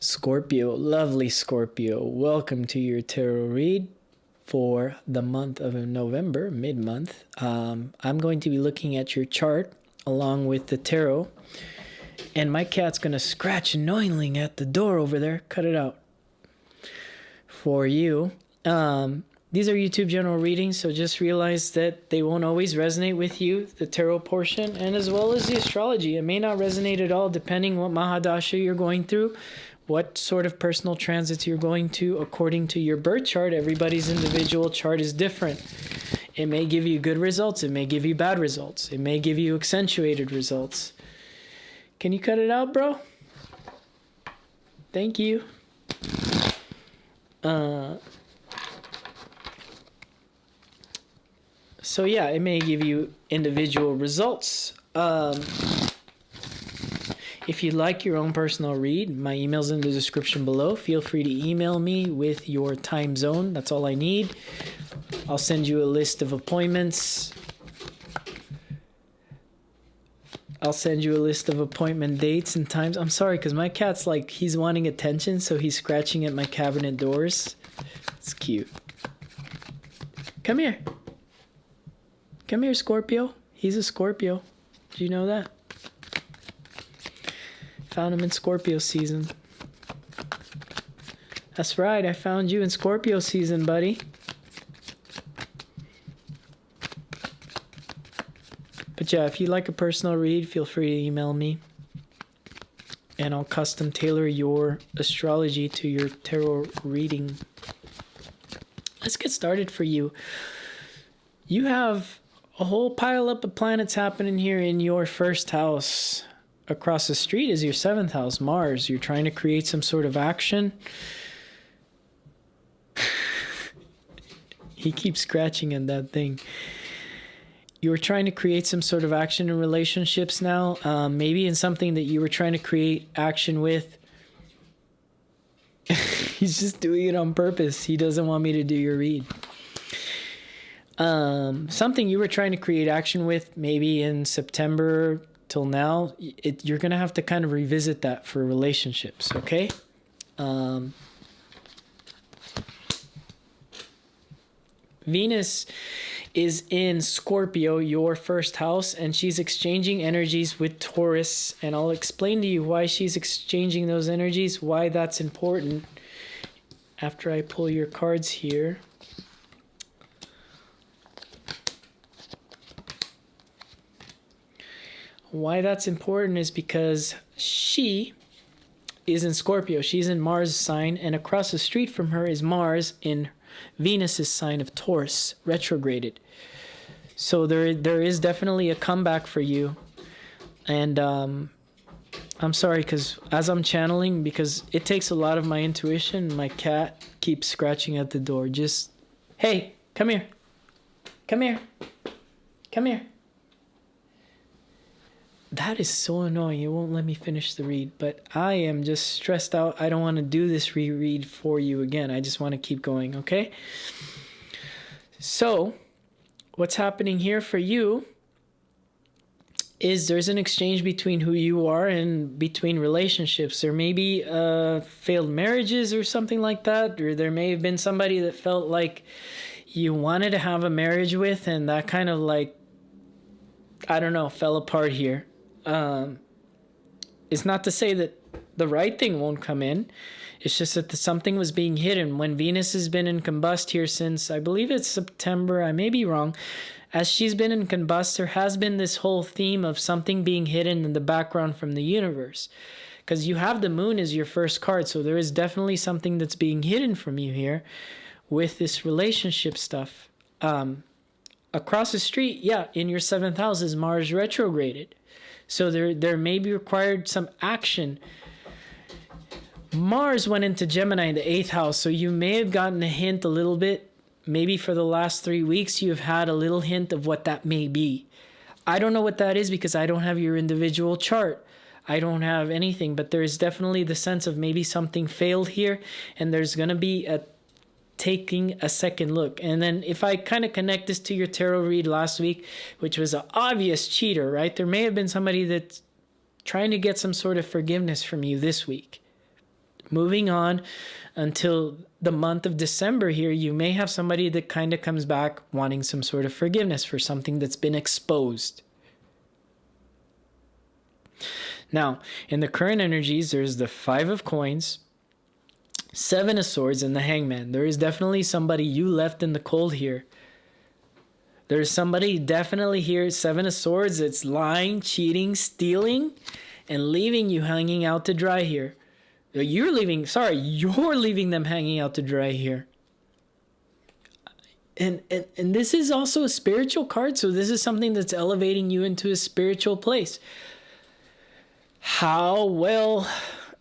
Scorpio, lovely Scorpio, welcome to your tarot read for the month of November, mid-month. I'm going to be looking at your chart along with the tarot, and my cat's going to scratch annoyingly at the door over there. Cut it out. For you. These are YouTube general readings, so just realize that they won't always resonate with you, the tarot portion, and as well as the astrology. It may not resonate at all depending what Mahadasha you're going through, what sort of personal transits you're going to according to your birth chart. Everybody's individual chart is different. It may give you good results. It may give you bad results. It may give you accentuated results. Can you cut it out, bro? Thank you. So yeah, it may give you individual results. If you'd like your own personal read, my email's in the description below. Feel free to email me with your time zone. That's all I need. I'll send you a list of appointments. I'll send you a list of appointment dates and times. I'm sorry, because my cat's like, he's wanting attention, so he's scratching at my cabinet doors. It's cute. Come here. Come here, Scorpio. He's a Scorpio. Did you know that? Found him in Scorpio season. That's right, I found you in Scorpio season, buddy. But yeah, if you'd like a personal read, feel free to email me. And I'll custom tailor your astrology to your tarot reading. Let's get started for you. You have a whole pile up of planets happening here in your first house. Across the street is your seventh house, Mars. You're trying to create some sort of action. He keeps scratching at that thing. You were trying to create some sort of action in relationships now. Maybe in something that you were trying to create action with. He's just doing it on purpose. He doesn't want me to do your read. Something you were trying to create action with, maybe in September till now, you're going to have to kind of revisit that for relationships, okay? Venus is in Scorpio, your first house, and she's exchanging energies with Taurus, and I'll explain to you why she's exchanging those energies, why that's important after I pull your cards here. Why that's important is because she is in Scorpio. She's in Mars' sign, and across the street from her is Mars in Venus' sign of Taurus, retrograded. So there is definitely a comeback for you. And I'm sorry, because as I'm channeling, because it takes a lot of my intuition, my cat keeps scratching at the door. Just, hey, come here. Come here. Come here. That is so annoying. It won't let me finish the read. But I am just stressed out. I don't want to do this reread for you again. I just want to keep going, okay? So, what's happening here for you is there's an exchange between who you are and between relationships. There may be failed marriages or something like that. Or there may have been somebody that felt like you wanted to have a marriage with, and that kind of like, I don't know, fell apart here. It's not to say that the right thing won't come in. It's just that something was being hidden. When Venus has been in combust here since, I believe it's September, I may be wrong. As she's been in combust, there has been this whole theme of something being hidden in the background from the universe. Because you have the moon as your first card, so there is definitely something that's being hidden from you here with this relationship stuff. Across the street, yeah, in your seventh house is Mars retrograded. So there may be required some action. Mars went into Gemini in the 8th house, so you may have gotten a hint a little bit. Maybe for the last 3 weeks, you've had a little hint of what that may be. I don't know what that is because I don't have your individual chart. I don't have anything, but there is definitely the sense of maybe something failed here, and there's going to be a taking a second look. And then if I kind of connect this to your tarot read last week, which was an obvious cheater, right? There may have been somebody that's trying to get some sort of forgiveness from you this week. Moving on until the month of December here, you may have somebody that kind of comes back wanting some sort of forgiveness for something that's been exposed. Now, in the current energies, there's the Five of Coins, Seven of Swords, and the Hangman. There is definitely somebody you left in the cold here. There's somebody definitely here, Seven of Swords, that's lying, cheating, stealing, and leaving you hanging out to dry here. You're leaving them hanging out to dry here. And this is also a spiritual card, so this is something that's elevating you into a spiritual place. How well,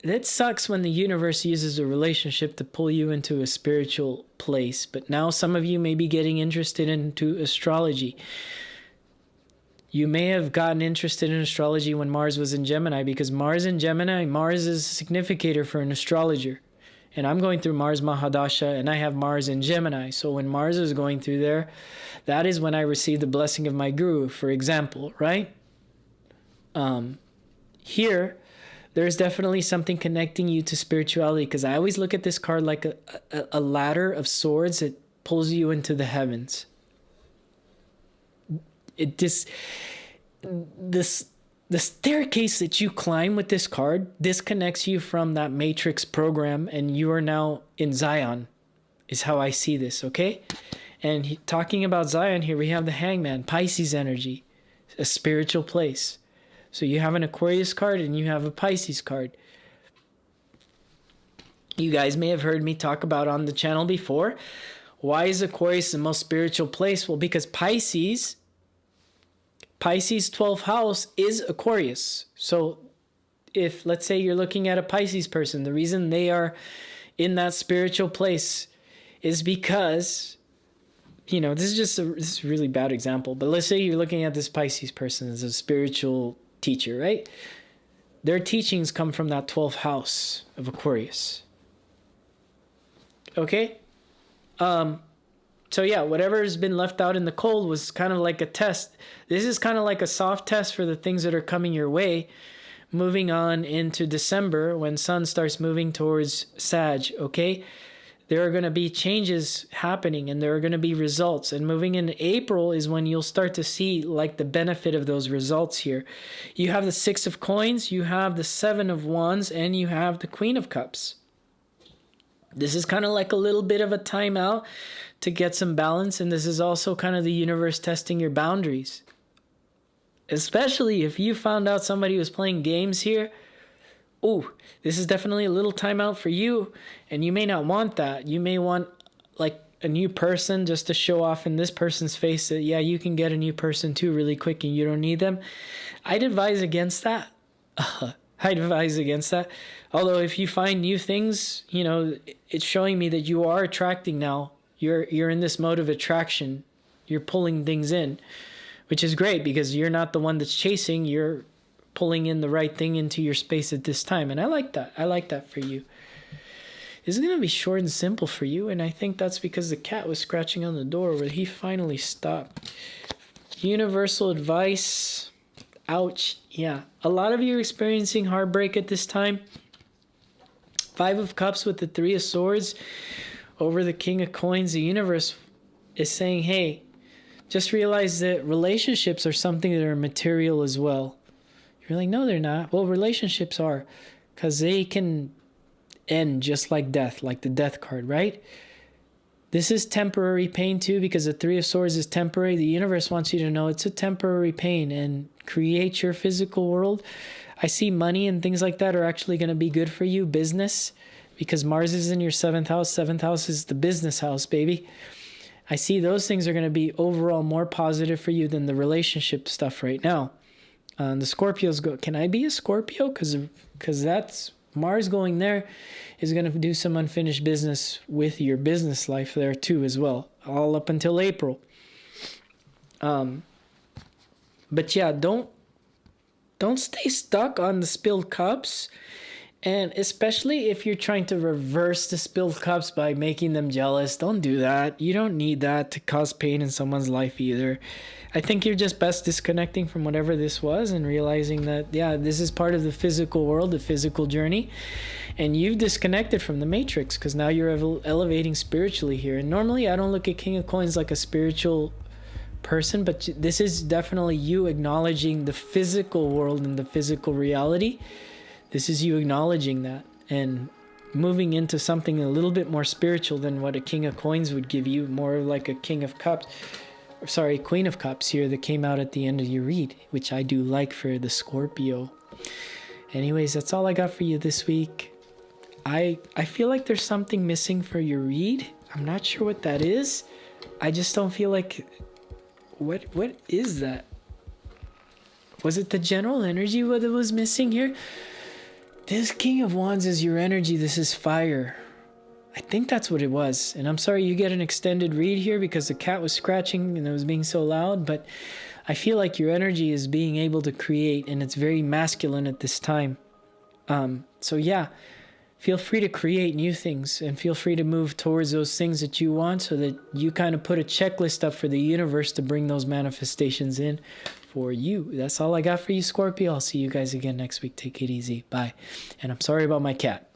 it sucks when the universe uses a relationship to pull you into a spiritual place, but now some of you may be getting interested into astrology. You may have gotten interested in astrology when Mars was in Gemini, because Mars in Gemini, Mars is a significator for an astrologer. And I'm going through Mars Mahadasha, and I have Mars in Gemini. So when Mars is going through there, that is when I received the blessing of my guru, for example, right? Here, there's definitely something connecting you to spirituality, because I always look at this card like a ladder of swords that pulls you into the heavens. The staircase that you climb with this card disconnects you from that matrix program, and you are now in Zion, is how I see this, okay? And talking about Zion here, we have the Hangman, Pisces energy, a spiritual place. So you have an Aquarius card and you have a Pisces card. You guys may have heard me talk about on the channel before. Why is Aquarius the most spiritual place? Well, because Pisces 12th house is Aquarius. So if, let's say, you're looking at a Pisces person, the reason they are in that spiritual place is because, this is a really bad example, but let's say you're looking at this Pisces person as a spiritual teacher, right? Their teachings come from that 12th house of Aquarius. Okay? So yeah, whatever has been left out in the cold was kind of like a test. This is kind of like a soft test for the things that are coming your way. Moving on into December, when Sun starts moving towards Sag, okay? There are going to be changes happening, and there are going to be results. And moving into April is when you'll start to see like the benefit of those results here. You have the Six of Coins, you have the Seven of Wands, and you have the Queen of Cups. This is kind of like a little bit of a timeout to get some balance, and this is also kind of the universe testing your boundaries. Especially if you found out somebody was playing games here. Oh, this is definitely a little timeout for you, and you may not want that. You may want like a new person just to show off in this person's face that, yeah, you can get a new person too really quick and you don't need them. I'd advise against that. I'd advise against that. Although if you find new things, it's showing me that you are attracting now. You're in this mode of attraction. You're pulling things in, which is great because you're not the one that's chasing. You're pulling in the right thing into your space at this time. And I like that. I like that for you. This is going to be short and simple for you. And I think that's because the cat was scratching on the door, but he finally stopped. Universal advice. Ouch. Yeah. A lot of you are experiencing heartbreak at this time. Five of Cups with the Three of Swords over the King of Coins. The universe is saying, hey, just realize that relationships are something that are material as well. You're like, no, they're not. Well, relationships are, because they can end just like death, like the Death card, right? This is temporary pain too, because the Three of Swords is temporary. The universe wants you to know it's a temporary pain, and create your physical world. I see money and things like that are actually going to be good for you. Business, because Mars is in your 7th house. 7th house is the business house, baby. I see those things are going to be overall more positive for you than the relationship stuff right now. The Scorpios go, can I be a Scorpio? Because that's Mars going there is going to do some unfinished business with your business life there too as well, all up until April. But yeah, don't stay stuck on the spilled cups And especially if you're trying to reverse the spilled cups by making them jealous, don't do that. You don't need that to cause pain in someone's life either. I think you're just best disconnecting from whatever this was and realizing that, yeah, this is part of the physical world, the physical journey. And you've disconnected from the matrix because now you're elevating spiritually here. And normally I don't look at King of Coins like a spiritual person, but this is definitely you acknowledging the physical world and the physical reality. This is you acknowledging that and moving into something a little bit more spiritual than what a King of Coins would give you, more like a King of Cups, Queen of Cups here that came out at the end of your read, which I do like for the Scorpio. Anyways, that's all I got for you this week. I feel like there's something missing for your read. I'm not sure what that is. I just don't feel like... What is that? Was it the general energy that was missing here? This King of Wands is your energy. This is fire. I think that's what it was. And I'm sorry you get an extended read here because the cat was scratching and it was being so loud. But I feel like your energy is being able to create, and it's very masculine at this time. So yeah, feel free to create new things and feel free to move towards those things that you want so that you kind of put a checklist up for the universe to bring those manifestations in for you. That's all I got for you, Scorpio. I'll see you guys again next week. Take it easy. Bye. And I'm sorry about my cat.